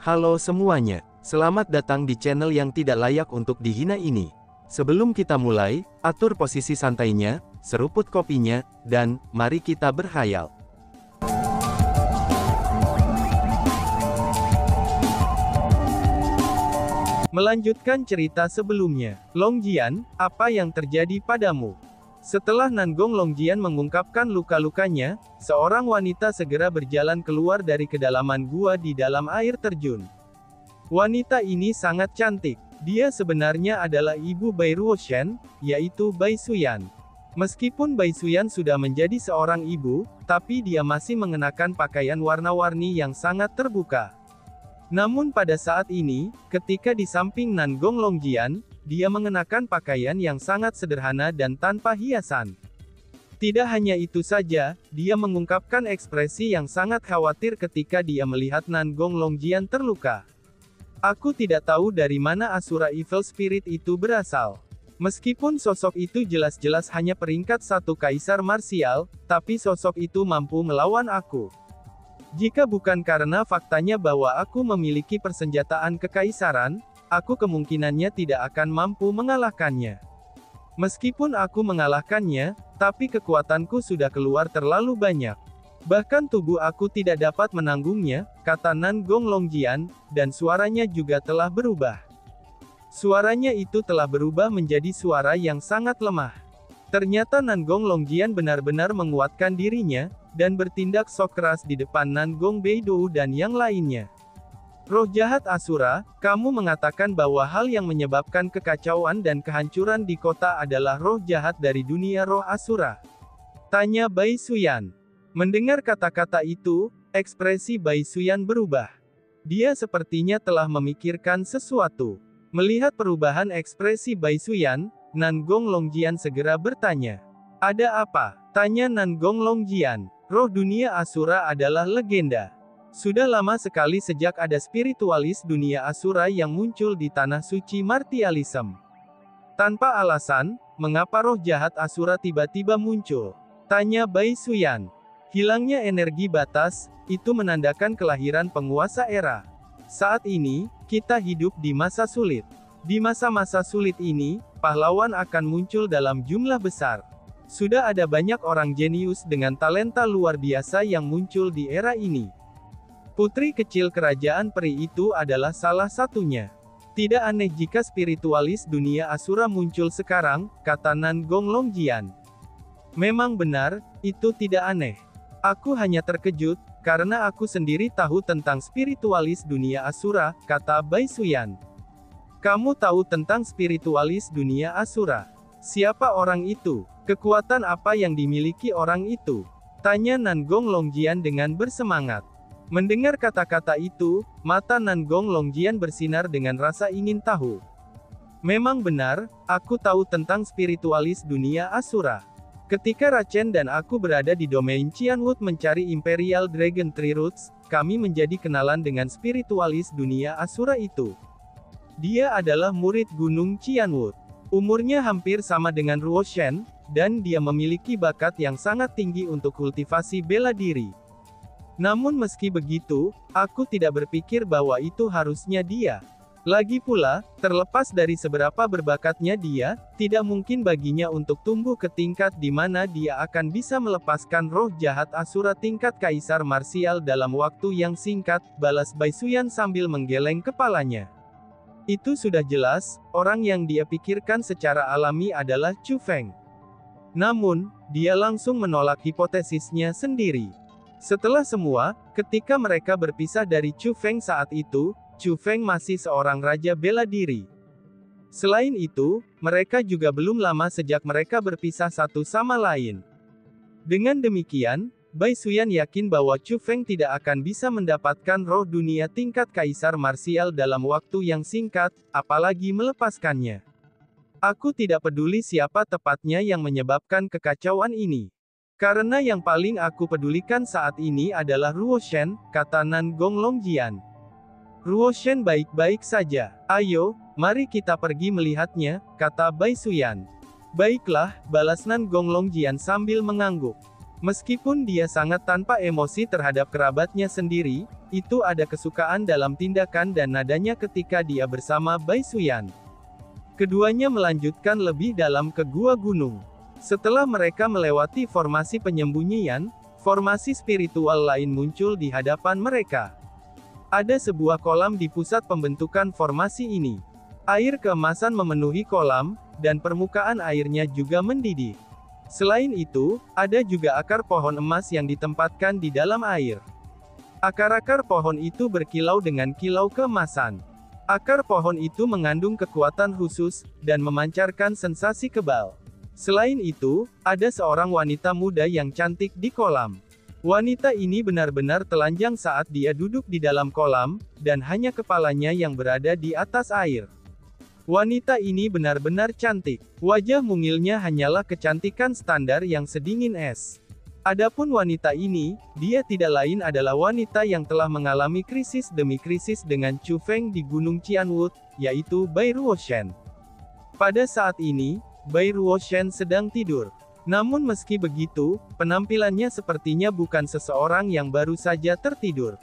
Halo semuanya, selamat datang di channel yang tidak layak untuk dihina ini. Sebelum kita mulai, atur posisi santainya, seruput kopinya, dan mari kita berkhayal. Melanjutkan cerita sebelumnya, Longjian, apa yang terjadi padamu? Setelah Nangong Longjian mengungkapkan luka-lukanya, seorang wanita segera berjalan keluar dari kedalaman gua di dalam air terjun. Wanita ini sangat cantik. Dia sebenarnya adalah ibu Bai Ruoshan, yaitu Bai Suyan. Meskipun Bai Suyan sudah menjadi seorang ibu, tapi dia masih mengenakan pakaian warna-warni yang sangat terbuka. Namun pada saat ini, ketika di samping Nangong Longjian, dia mengenakan pakaian yang sangat sederhana dan tanpa hiasan. Tidak hanya itu saja, dia mengungkapkan ekspresi yang sangat khawatir ketika dia melihat Nangong Longjian terluka. Aku tidak tahu dari mana Asura Evil Spirit itu berasal. Meskipun sosok itu jelas-jelas hanya peringkat 1 kaisar marsial, tapi sosok itu mampu melawan aku. Jika bukan karena faktanya bahwa aku memiliki persenjataan kekaisaran, aku kemungkinannya tidak akan mampu mengalahkannya. Meskipun aku mengalahkannya, tapi kekuatanku sudah keluar terlalu banyak. Bahkan tubuh aku tidak dapat menanggungnya, kata Nangong Longjian, dan suaranya juga telah berubah. Suaranya itu telah berubah menjadi suara yang sangat lemah. Ternyata Nangong Longjian benar-benar menguatkan dirinya, dan bertindak sok keras di depan Nangong Beidou dan yang lainnya. Roh jahat Asura, kamu mengatakan bahwa hal yang menyebabkan kekacauan dan kehancuran di kota adalah roh jahat dari dunia roh Asura? Tanya Bai Suyan. Mendengar kata-kata itu, ekspresi Bai Suyan berubah. Dia sepertinya telah memikirkan sesuatu. Melihat perubahan ekspresi Bai Suyan, Nangong Longjian segera bertanya. Ada apa? Tanya Nangong Longjian. Roh dunia Asura adalah legenda. Sudah lama sekali sejak ada spiritualis dunia Asura yang muncul di tanah suci martialism. Tanpa alasan, mengapa roh jahat Asura tiba-tiba muncul? Tanya Bai Suyan. Hilangnya energi batas, itu menandakan kelahiran penguasa era. Saat ini, kita hidup di masa sulit. Di masa-masa sulit ini, pahlawan akan muncul dalam jumlah besar. Sudah ada banyak orang jenius dengan talenta luar biasa yang muncul di era ini. Putri kecil kerajaan peri itu adalah salah satunya. Tidak aneh jika spiritualis dunia Asura muncul sekarang, kata Nangong Longjian. Memang benar, itu tidak aneh. Aku hanya terkejut, karena aku sendiri tahu tentang spiritualis dunia Asura, kata Bai Suyan. Kamu tahu tentang spiritualis dunia Asura? Siapa orang itu? Kekuatan apa yang dimiliki orang itu? Tanya Nangong Longjian dengan bersemangat. Mendengar kata-kata itu, mata Nangong Longjian bersinar dengan rasa ingin tahu. Memang benar, aku tahu tentang spiritualis dunia Asura. Ketika Rachen dan aku berada di domain Qianwood mencari Imperial Dragon Tree Roots, kami menjadi kenalan dengan spiritualis dunia Asura itu. Dia adalah murid Gunung Qianwood. Umurnya hampir sama dengan Ruoshan, dan dia memiliki bakat yang sangat tinggi untuk kultivasi bela diri. Namun meski begitu, aku tidak berpikir bahwa itu harusnya dia. Lagi pula, terlepas dari seberapa berbakatnya dia, tidak mungkin baginya untuk tumbuh ke tingkat di mana dia akan bisa melepaskan roh jahat Asura tingkat kaisar marsial dalam waktu yang singkat, balas Bai Suyan sambil menggeleng kepalanya. Itu sudah jelas, orang yang dia pikirkan secara alami adalah Chu Feng. Namun, dia langsung menolak hipotesisnya sendiri. Setelah semua, ketika mereka berpisah dari Chu Feng saat itu, Chu Feng masih seorang raja bela diri. Selain itu, mereka juga belum lama sejak mereka berpisah satu sama lain. Dengan demikian, Bai Suyan yakin bahwa Chu Feng tidak akan bisa mendapatkan roh dunia tingkat kaisar marsial dalam waktu yang singkat, apalagi melepaskannya. Aku tidak peduli siapa tepatnya yang menyebabkan kekacauan ini. Karena yang paling aku pedulikan saat ini adalah Ruoshan, kata Nangong Longjian. Ruoshan baik-baik saja. Ayo, mari kita pergi melihatnya, kata Bai Suyan. Baiklah, balas Nangong Longjian sambil mengangguk. Meskipun dia sangat tanpa emosi terhadap kerabatnya sendiri, itu ada kesukaan dalam tindakan dan nadanya ketika dia bersama Bai Suyan. Keduanya melanjutkan lebih dalam ke gua gunung. Setelah mereka melewati formasi penyembunyian, formasi spiritual lain muncul di hadapan mereka. Ada sebuah kolam di pusat pembentukan formasi ini. Air keemasan memenuhi kolam, dan permukaan airnya juga mendidih. Selain itu, ada juga akar pohon emas yang ditempatkan di dalam air. Akar-akar pohon itu berkilau dengan kilau keemasan. Akar pohon itu mengandung kekuatan khusus, dan memancarkan sensasi kebal. Selain itu, ada seorang wanita muda yang cantik di kolam. Wanita ini benar-benar telanjang saat dia duduk di dalam kolam, dan hanya kepalanya yang berada di atas air. Wanita ini benar-benar cantik. Wajah mungilnya hanyalah kecantikan standar yang sedingin es. Adapun wanita ini, dia tidak lain adalah wanita yang telah mengalami krisis demi krisis dengan Chu Feng di Gunung Qianwood, yaitu Bai Ruoshan. Pada saat ini, Bai Ruoshan sedang tidur. Namun meski begitu, penampilannya sepertinya bukan seseorang yang baru saja tertidur.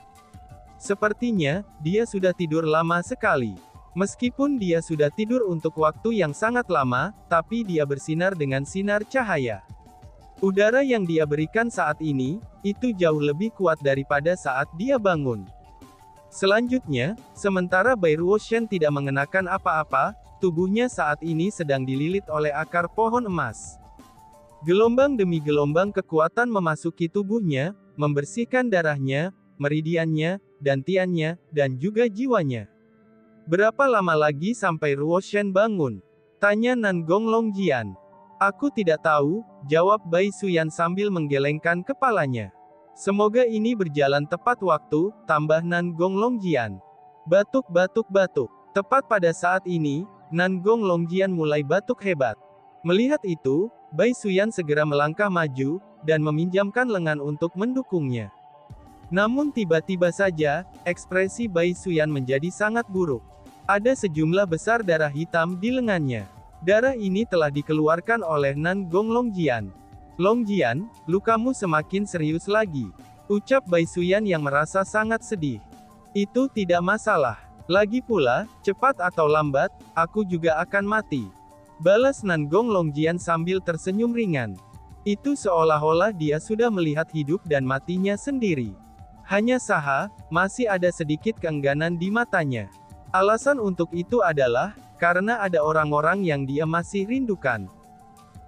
Sepertinya, dia sudah tidur lama sekali. Meskipun dia sudah tidur untuk waktu yang sangat lama, tapi dia bersinar dengan sinar cahaya. Udara yang dia berikan saat ini, itu jauh lebih kuat daripada saat dia bangun. Selanjutnya, sementara Bai Ruoshan tidak mengenakan apa-apa, tubuhnya saat ini sedang dililit oleh akar pohon emas. Gelombang demi gelombang kekuatan memasuki tubuhnya, membersihkan darahnya, meridiannya, dantiannya, dan juga jiwanya. Berapa lama lagi sampai Ruoshan bangun? Tanya Nangong Longjian. Aku tidak tahu, jawab Bai Suyan sambil menggelengkan kepalanya. Semoga ini berjalan tepat waktu, tambah Nangong Longjian. Batuk. Tepat pada saat ini, Nangong Longjian mulai batuk hebat. Melihat itu, Bai Suyan segera melangkah maju, dan meminjamkan lengan untuk mendukungnya. Namun tiba-tiba saja, ekspresi Bai Suyan menjadi sangat buruk. Ada sejumlah besar darah hitam di lengannya. Darah ini telah dikeluarkan oleh Nangong Longjian. Longjian, lukamu semakin serius lagi. Ucap Bai Suyan yang merasa sangat sedih. Itu tidak masalah. Lagi pula, cepat atau lambat, aku juga akan mati. Balas Nangong Longjian sambil tersenyum ringan. Itu seolah-olah dia sudah melihat hidup dan matinya sendiri. Hanya saja, masih ada sedikit keengganan di matanya. Alasan untuk itu adalah, karena ada orang-orang yang dia masih rindukan.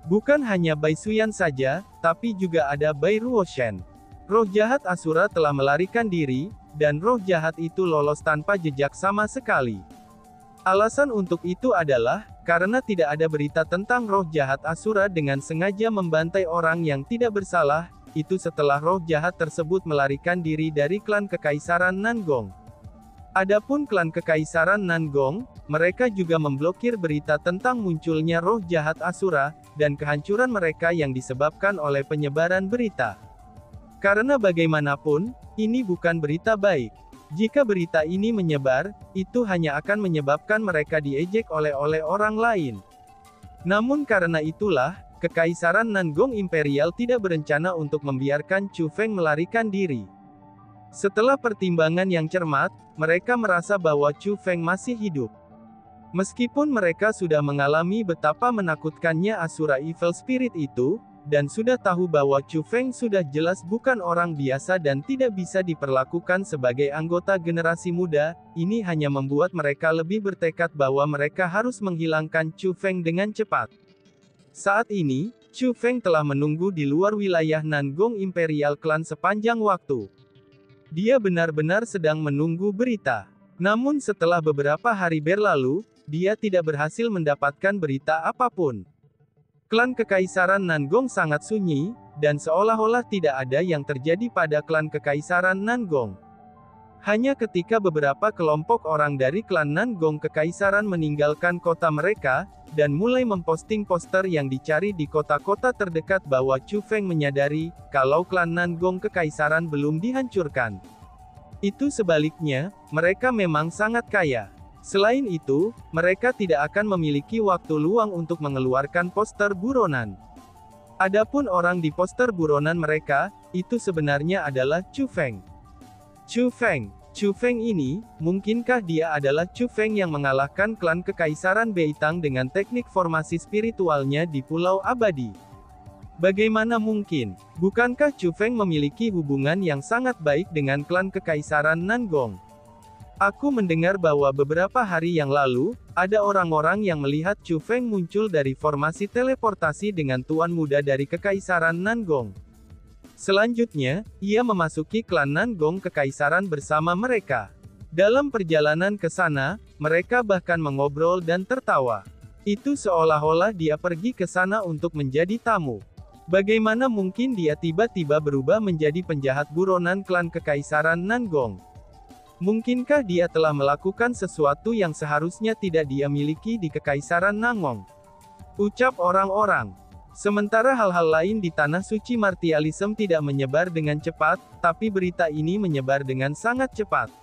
Bukan hanya Bai Suyan saja, tapi juga ada Bai Ruoshan. Roh jahat Asura telah melarikan diri, dan roh jahat itu lolos tanpa jejak sama sekali. Alasan untuk itu adalah, karena tidak ada berita tentang roh jahat Asura dengan sengaja membantai orang yang tidak bersalah, itu setelah roh jahat tersebut melarikan diri dari klan Kekaisaran Nangong. Adapun klan Kekaisaran Nangong, mereka juga memblokir berita tentang munculnya roh jahat Asura, dan kehancuran mereka yang disebabkan oleh penyebaran berita. Karena bagaimanapun, ini bukan berita baik. Jika berita ini menyebar, itu hanya akan menyebabkan mereka diejek oleh orang lain. Namun karena itulah, Kekaisaran Nangong Imperial tidak berencana untuk membiarkan Chu Feng melarikan diri. Setelah pertimbangan yang cermat, mereka merasa bahwa Chu Feng masih hidup. Meskipun mereka sudah mengalami betapa menakutkannya Asura Evil Spirit itu, dan sudah tahu bahwa Chu Feng sudah jelas bukan orang biasa dan tidak bisa diperlakukan sebagai anggota generasi muda, ini hanya membuat mereka lebih bertekad bahwa mereka harus menghilangkan Chu Feng dengan cepat. Saat ini, Chu Feng telah menunggu di luar wilayah Nangong Imperial Clan sepanjang waktu. Dia benar-benar sedang menunggu berita. Namun setelah beberapa hari berlalu, dia tidak berhasil mendapatkan berita apapun. Klan Kekaisaran Nangong sangat sunyi, dan seolah-olah tidak ada yang terjadi pada klan Kekaisaran Nangong. Hanya ketika beberapa kelompok orang dari klan Nangong Kekaisaran meninggalkan kota mereka, dan mulai memposting poster yang dicari di kota-kota terdekat bahwa Chu Feng menyadari, kalau klan Nangong Kekaisaran belum dihancurkan. Itu sebaliknya, mereka memang sangat kaya. Selain itu, mereka tidak akan memiliki waktu luang untuk mengeluarkan poster buronan. Adapun orang di poster buronan mereka, itu sebenarnya adalah Chu Feng. Chu Feng ini, mungkinkah dia adalah Chu Feng yang mengalahkan klan Kekaisaran Beitang dengan teknik formasi spiritualnya di Pulau Abadi? Bagaimana mungkin? Bukankah Chu Feng memiliki hubungan yang sangat baik dengan klan Kekaisaran Nangong? Aku mendengar bahwa beberapa hari yang lalu, ada orang-orang yang melihat Chu Feng muncul dari formasi teleportasi dengan tuan muda dari Kekaisaran Nangong. Selanjutnya, ia memasuki klan Nangong Kekaisaran bersama mereka. Dalam perjalanan ke sana, mereka bahkan mengobrol dan tertawa. Itu seolah-olah dia pergi ke sana untuk menjadi tamu. Bagaimana mungkin dia tiba-tiba berubah menjadi penjahat buronan klan Kekaisaran Nangong? Mungkinkah dia telah melakukan sesuatu yang seharusnya tidak dia miliki di Kekaisaran Nangong? Ucap orang-orang. Sementara hal-hal lain di Tanah Suci martialisme tidak menyebar dengan cepat, tapi berita ini menyebar dengan sangat cepat.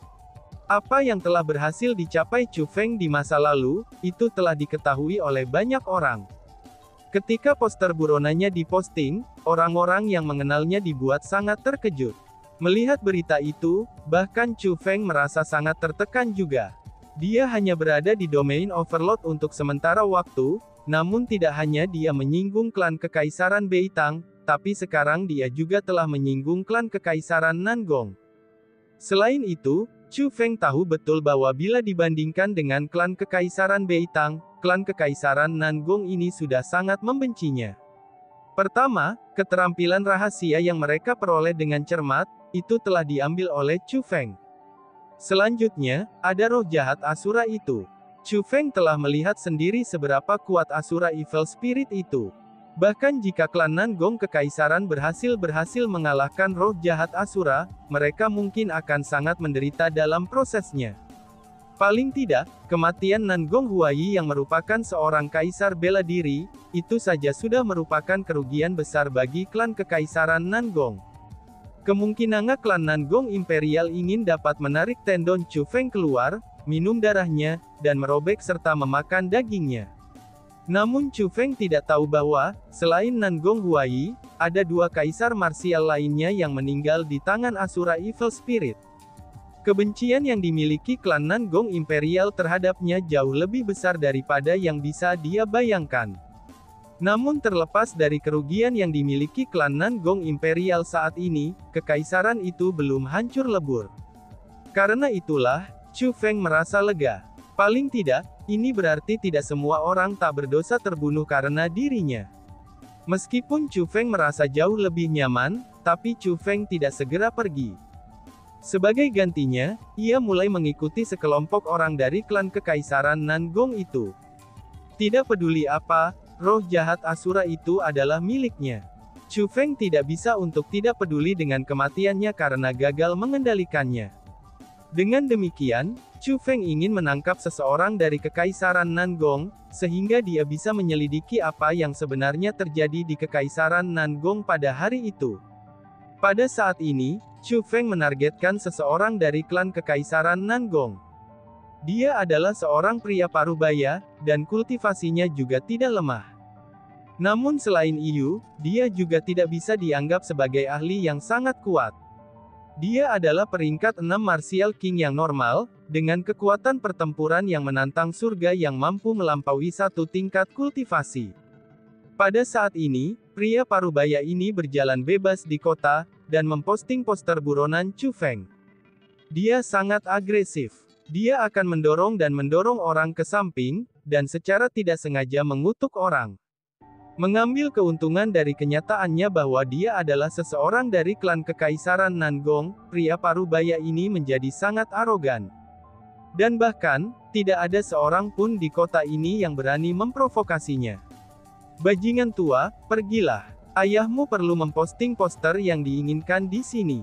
Apa yang telah berhasil dicapai Chu Feng di masa lalu, itu telah diketahui oleh banyak orang. Ketika poster buronannya diposting, orang-orang yang mengenalnya dibuat sangat terkejut. Melihat berita itu, bahkan Chu Feng merasa sangat tertekan juga. Dia hanya berada di domain Overlord untuk sementara waktu, namun tidak hanya dia menyinggung klan Kekaisaran Beitang, tapi sekarang dia juga telah menyinggung klan Kekaisaran Nangong. Selain itu, Chu Feng tahu betul bahwa bila dibandingkan dengan klan Kekaisaran Beitang, klan Kekaisaran Nangong ini sudah sangat membencinya. Pertama, keterampilan rahasia yang mereka peroleh dengan cermat, itu telah diambil oleh Chu Feng. Selanjutnya, ada roh jahat Asura itu. Chu Feng telah melihat sendiri seberapa kuat Asura Evil Spirit itu. Bahkan jika klan Nangong Kekaisaran berhasil mengalahkan roh jahat Asura, mereka mungkin akan sangat menderita dalam prosesnya. Paling tidak, kematian Nangong Huai yang merupakan seorang kaisar bela diri, itu saja sudah merupakan kerugian besar bagi klan Kekaisaran Nangong. Kemungkinan klan Nangong Imperial ingin dapat menarik tendon Chu Feng keluar, minum darahnya, dan merobek serta memakan dagingnya. Namun Chu Feng tidak tahu bahwa, selain Nangong Huai, ada dua kaisar marsial lainnya yang meninggal di tangan Asura Evil Spirit. Kebencian yang dimiliki klan Nangong Imperial terhadapnya jauh lebih besar daripada yang bisa dia bayangkan. Namun terlepas dari kerugian yang dimiliki klan Nangong Imperial saat ini, kekaisaran itu belum hancur lebur. Karena itulah, Chu Feng merasa lega. Paling tidak, ini berarti tidak semua orang tak berdosa terbunuh karena dirinya. Meskipun Chu Feng merasa jauh lebih nyaman, tapi Chu Feng tidak segera pergi. Sebagai gantinya, ia mulai mengikuti sekelompok orang dari klan Kekaisaran Nangong itu. Tidak peduli apa, roh jahat Asura itu adalah miliknya. Chu Feng tidak bisa untuk tidak peduli dengan kematiannya karena gagal mengendalikannya. Dengan demikian, Chu Feng ingin menangkap seseorang dari Kekaisaran Nangong, sehingga dia bisa menyelidiki apa yang sebenarnya terjadi di Kekaisaran Nangong pada hari itu. Pada saat ini, Chu Feng menargetkan seseorang dari klan Kekaisaran Nangong. Dia adalah seorang pria parubaya, dan kultivasinya juga tidak lemah. Namun selain itu, dia juga tidak bisa dianggap sebagai ahli yang sangat kuat. Dia adalah peringkat 6 Martial King yang normal, dengan kekuatan pertempuran yang menantang surga yang mampu melampaui satu tingkat kultivasi. Pada saat ini, pria parubaya ini berjalan bebas di kota, dan memposting poster buronan Chu Feng. Dia sangat agresif. Dia akan mendorong orang ke samping, dan secara tidak sengaja mengutuk orang. Mengambil keuntungan dari kenyataannya bahwa dia adalah seseorang dari klan Kekaisaran Nangong, pria parubaya ini menjadi sangat arogan. Dan bahkan, tidak ada seorang pun di kota ini yang berani memprovokasinya. Bajingan tua, pergilah. Ayahmu perlu memposting poster yang diinginkan di sini.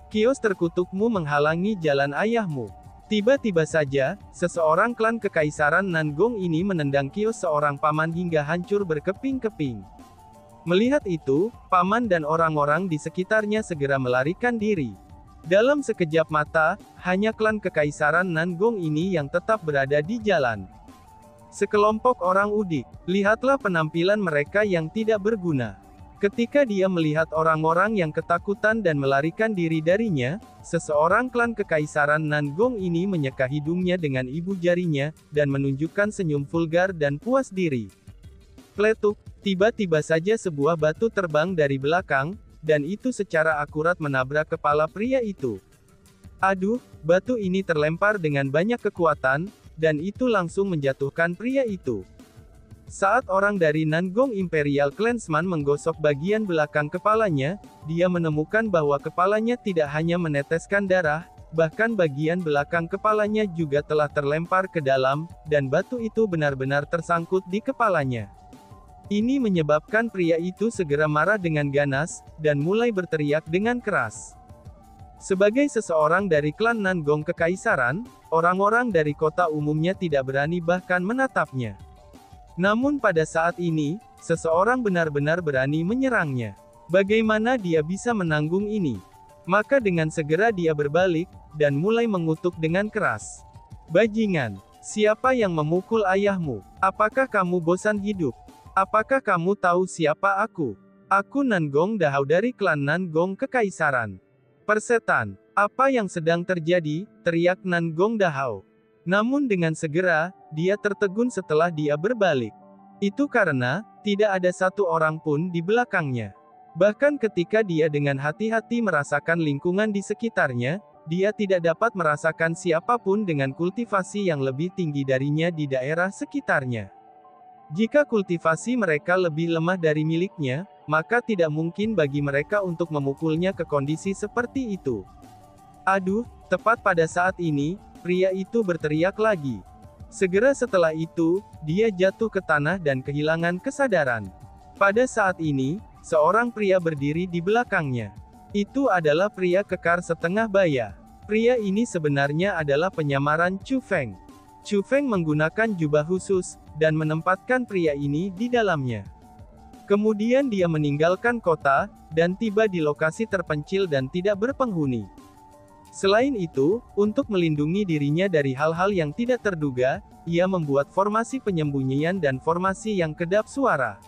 Kios terkutukmu menghalangi jalan ayahmu. Tiba-tiba saja, seseorang klan Kekaisaran Nangong ini menendang kios seorang paman hingga hancur berkeping-keping. Melihat itu, paman dan orang-orang di sekitarnya segera melarikan diri. Dalam sekejap mata, hanya klan Kekaisaran Nangong ini yang tetap berada di jalan. Sekelompok orang udik, lihatlah penampilan mereka yang tidak berguna. Ketika dia melihat orang-orang yang ketakutan dan melarikan diri darinya, seseorang klan kekaisaran Nangong ini menyeka hidungnya dengan ibu jarinya, dan menunjukkan senyum vulgar dan puas diri. Peletuk, tiba-tiba saja sebuah batu terbang dari belakang, dan itu secara akurat menabrak kepala pria itu. Aduh, batu ini terlempar dengan banyak kekuatan, dan itu langsung menjatuhkan pria itu. Saat orang dari Nangong Imperial Clansman menggosok bagian belakang kepalanya, dia menemukan bahwa kepalanya tidak hanya meneteskan darah, bahkan bagian belakang kepalanya juga telah terlempar ke dalam, dan batu itu benar-benar tersangkut di kepalanya. Ini menyebabkan pria itu segera marah dengan ganas, dan mulai berteriak dengan keras. Sebagai seseorang dari klan Nangong Kekaisaran, orang-orang dari kota umumnya tidak berani bahkan menatapnya. Namun pada saat ini, seseorang benar-benar berani menyerangnya. Bagaimana dia bisa menanggung ini? Maka dengan segera dia berbalik, dan mulai mengutuk dengan keras. Bajingan, siapa yang memukul ayahmu? Apakah kamu bosan hidup? Apakah kamu tahu siapa aku? Aku Nangong Dahau dari klan Nangong Kekaisaran. Persetan, apa yang sedang terjadi? Teriak Nangong Dahau. Namun dengan segera, dia tertegun setelah dia berbalik. Itu karena, tidak ada satu orang pun di belakangnya. Bahkan ketika dia dengan hati-hati merasakan lingkungan di sekitarnya, dia tidak dapat merasakan siapapun dengan kultivasi yang lebih tinggi darinya di daerah sekitarnya. Jika kultivasi mereka lebih lemah dari miliknya, maka tidak mungkin bagi mereka untuk memukulnya ke kondisi seperti itu. Aduh, tepat pada saat ini, pria itu berteriak lagi. Segera setelah itu, dia jatuh ke tanah dan kehilangan kesadaran. Pada saat ini, seorang pria berdiri di belakangnya. Itu adalah pria kekar setengah baya. Pria ini sebenarnya adalah penyamaran Chu Feng. Chu Feng menggunakan jubah khusus, dan menempatkan pria ini di dalamnya. Kemudian dia meninggalkan kota, dan tiba di lokasi terpencil dan tidak berpenghuni. Selain itu, untuk melindungi dirinya dari hal-hal yang tidak terduga, ia membuat formasi penyembunyian dan formasi yang kedap suara.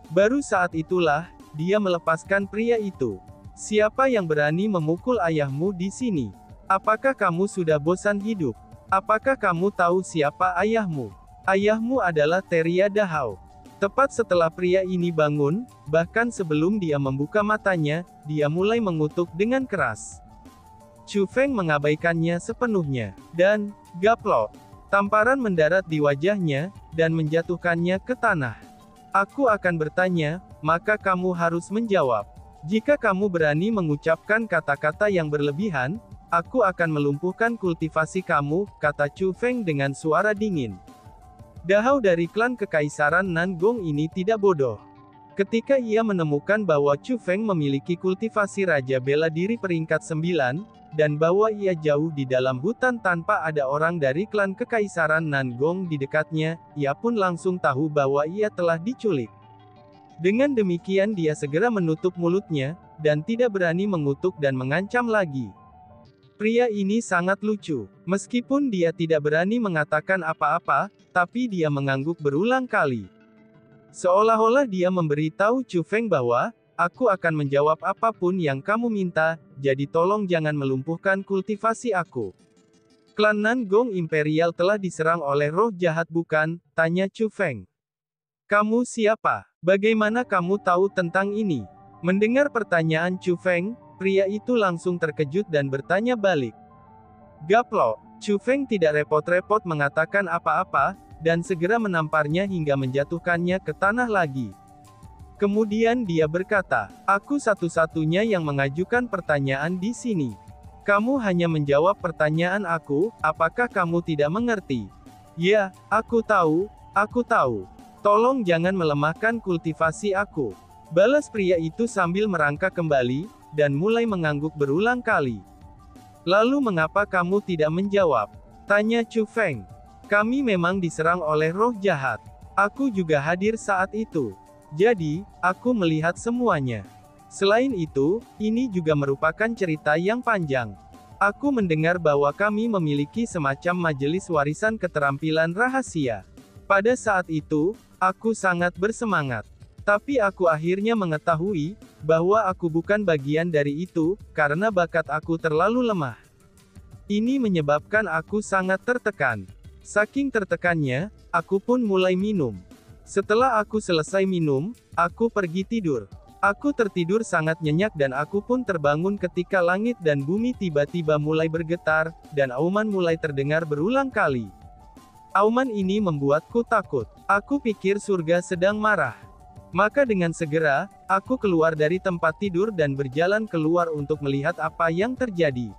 Baru saat itulah, dia melepaskan pria itu. Siapa yang berani memukul ayahmu di sini? Apakah kamu sudah bosan hidup? Apakah kamu tahu siapa ayahmu? Ayahmu adalah Teria Dahau. Tepat setelah pria ini bangun, bahkan sebelum dia membuka matanya, dia mulai mengutuk dengan keras. Chu Feng mengabaikannya sepenuhnya, dan, gaplok, tamparan mendarat di wajahnya, dan menjatuhkannya ke tanah. Aku akan bertanya, maka kamu harus menjawab. Jika kamu berani mengucapkan kata-kata yang berlebihan, aku akan melumpuhkan kultivasi kamu, kata Chu Feng dengan suara dingin. Dahau dari klan kekaisaran Nangong ini tidak bodoh. Ketika ia menemukan bahwa Chu Feng memiliki kultivasi Raja Bela Diri peringkat 9, dan bahwa ia jauh di dalam hutan tanpa ada orang dari klan kekaisaran Nangong di dekatnya, ia pun langsung tahu bahwa ia telah diculik. Dengan demikian dia segera menutup mulutnya, dan tidak berani mengutuk dan mengancam lagi. Pria ini sangat lucu. Meskipun dia tidak berani mengatakan apa-apa, tapi dia mengangguk berulang kali. Seolah-olah dia memberitahu Chu Feng bahwa, aku akan menjawab apapun yang kamu minta, jadi tolong jangan melumpuhkan kultivasi aku. Klan Nangong Imperial telah diserang oleh roh jahat bukan? Tanya Chu Feng. Kamu siapa? Bagaimana kamu tahu tentang ini? Mendengar pertanyaan Chu Feng, pria itu langsung terkejut dan bertanya balik. Gaplok, Chu Feng tidak repot-repot mengatakan apa-apa, dan segera menamparnya hingga menjatuhkannya ke tanah lagi. Kemudian dia berkata, aku satu-satunya yang mengajukan pertanyaan di sini. Kamu hanya menjawab pertanyaan aku, apakah kamu tidak mengerti? Ya, aku tahu, aku tahu. Tolong jangan melemahkan kultivasi aku. Balas pria itu sambil merangkak kembali, dan mulai mengangguk berulang kali. Lalu mengapa kamu tidak menjawab? Tanya Chu Feng. Kami memang diserang oleh roh jahat. Aku juga hadir saat itu. Jadi, aku melihat semuanya. Selain itu, ini juga merupakan cerita yang panjang. Aku mendengar bahwa kami memiliki semacam majelis warisan keterampilan rahasia. Pada saat itu, aku sangat bersemangat. Tetapi aku akhirnya mengetahui, bahwa aku bukan bagian dari itu, karena bakat aku terlalu lemah. Ini menyebabkan aku sangat tertekan. Saking tertekannya, aku pun mulai minum. Setelah aku selesai minum, aku pergi tidur. Aku tertidur sangat nyenyak dan aku pun terbangun ketika langit dan bumi tiba-tiba mulai bergetar, dan auman mulai terdengar berulang kali. Auman ini membuatku takut. Aku pikir surga sedang marah. Maka dengan segera, aku keluar dari tempat tidur dan berjalan keluar untuk melihat apa yang terjadi.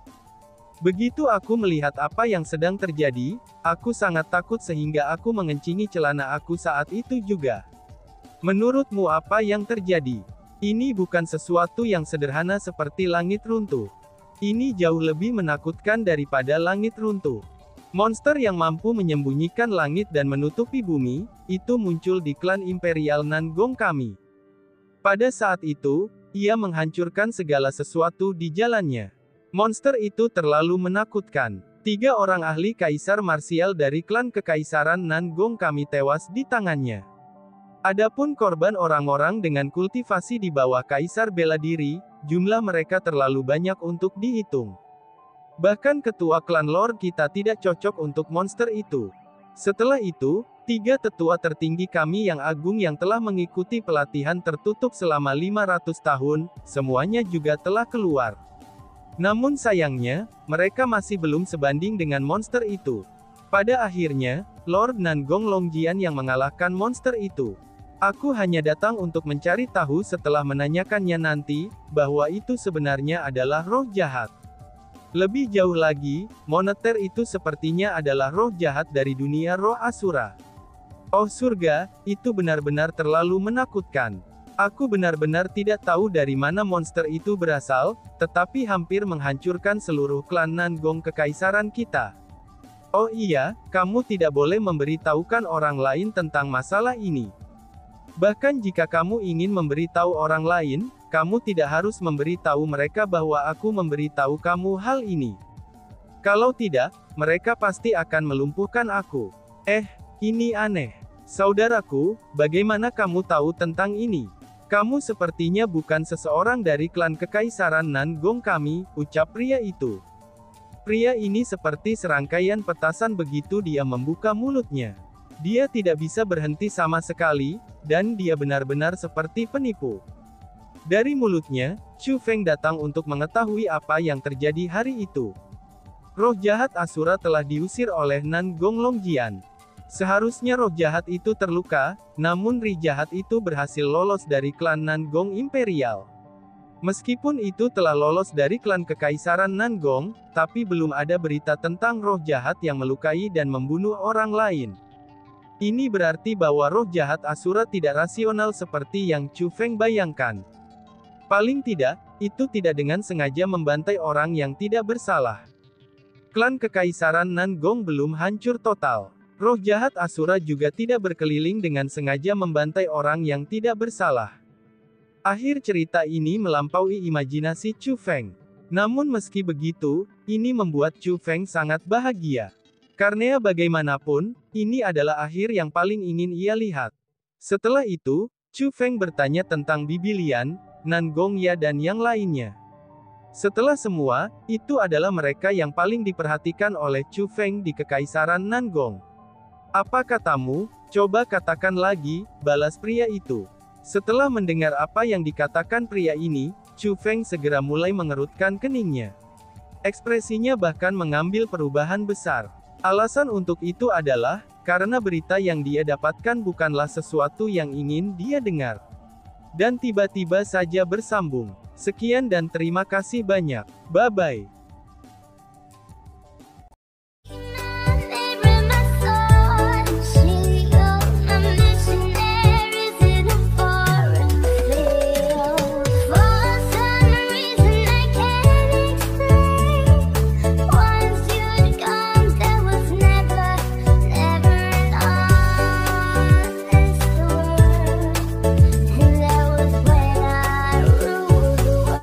Begitu aku melihat apa yang sedang terjadi, aku sangat takut sehingga aku mengencingi celana aku saat itu juga. Menurutmu apa yang terjadi? Ini bukan sesuatu yang sederhana seperti langit runtuh. Ini jauh lebih menakutkan daripada langit runtuh. Monster yang mampu menyembunyikan langit dan menutupi bumi, itu muncul di klan Imperial Nangong kami. Pada saat itu, ia menghancurkan segala sesuatu di jalannya. Monster itu terlalu menakutkan. 3 orang ahli kaisar marsial dari klan kekaisaran Nangong kami tewas di tangannya. Adapun korban orang-orang dengan kultivasi di bawah kaisar bela diri, jumlah mereka terlalu banyak untuk dihitung. Bahkan ketua klan Lord kita tidak cocok untuk monster itu. Setelah itu, 3 tetua tertinggi kami yang agung yang telah mengikuti pelatihan tertutup selama 500 tahun, semuanya juga telah keluar. Namun sayangnya, mereka masih belum sebanding dengan monster itu. Pada akhirnya, Lord Nangong Longjian yang mengalahkan monster itu. Aku hanya datang untuk mencari tahu setelah menanyakannya nanti, bahwa itu sebenarnya adalah roh jahat. Lebih jauh lagi, moneter itu sepertinya adalah roh jahat dari dunia roh Asura. Oh surga, itu benar-benar terlalu menakutkan. Aku benar-benar tidak tahu dari mana monster itu berasal, tetapi hampir menghancurkan seluruh klan Nangong kekaisaran kita. Oh iya, kamu tidak boleh memberitahukan orang lain tentang masalah ini. Bahkan jika kamu ingin memberitahu orang lain, kamu tidak harus memberitahu mereka bahwa aku memberitahu kamu hal ini. Kalau tidak, mereka pasti akan melumpuhkan aku. Ini aneh. Saudaraku, bagaimana kamu tahu tentang ini? Kamu sepertinya bukan seseorang dari klan kekaisaran Nangong kami, ucap pria itu. Pria ini seperti serangkaian petasan begitu dia membuka mulutnya. Dia tidak bisa berhenti sama sekali, dan dia benar-benar seperti penipu. Dari mulutnya, Chu Feng datang untuk mengetahui apa yang terjadi hari itu. Roh jahat Asura telah diusir oleh Nangong Longjian. Seharusnya roh jahat itu terluka, namun Ri jahat itu berhasil lolos dari klan Nangong Imperial. Meskipun itu telah lolos dari klan kekaisaran Nangong, tapi belum ada berita tentang roh jahat yang melukai dan membunuh orang lain. Ini berarti bahwa roh jahat Asura tidak rasional seperti yang Chu Feng bayangkan. Paling tidak, itu tidak dengan sengaja membantai orang yang tidak bersalah. Klan kekaisaran Nangong belum hancur total. Roh jahat Asura juga tidak berkeliling dengan sengaja membantai orang yang tidak bersalah. Akhir cerita ini melampaui imajinasi Chu Feng. Namun meski begitu, ini membuat Chu Feng sangat bahagia. Karena bagaimanapun, ini adalah akhir yang paling ingin ia lihat. Setelah itu, Chu Feng bertanya tentang Bibi Lian, Nangong Ya dan yang lainnya. Setelah semua, itu adalah mereka yang paling diperhatikan oleh Chu Feng di kekaisaran Nangong. Apa katamu? Coba katakan lagi, balas pria itu. Setelah mendengar apa yang dikatakan pria ini, Chu Feng segera mulai mengerutkan keningnya. Ekspresinya bahkan mengambil perubahan besar. Alasan untuk itu adalah, karena berita yang dia dapatkan bukanlah sesuatu yang ingin dia dengar. Dan tiba-tiba saja bersambung. Sekian dan terima kasih banyak. Bye-bye.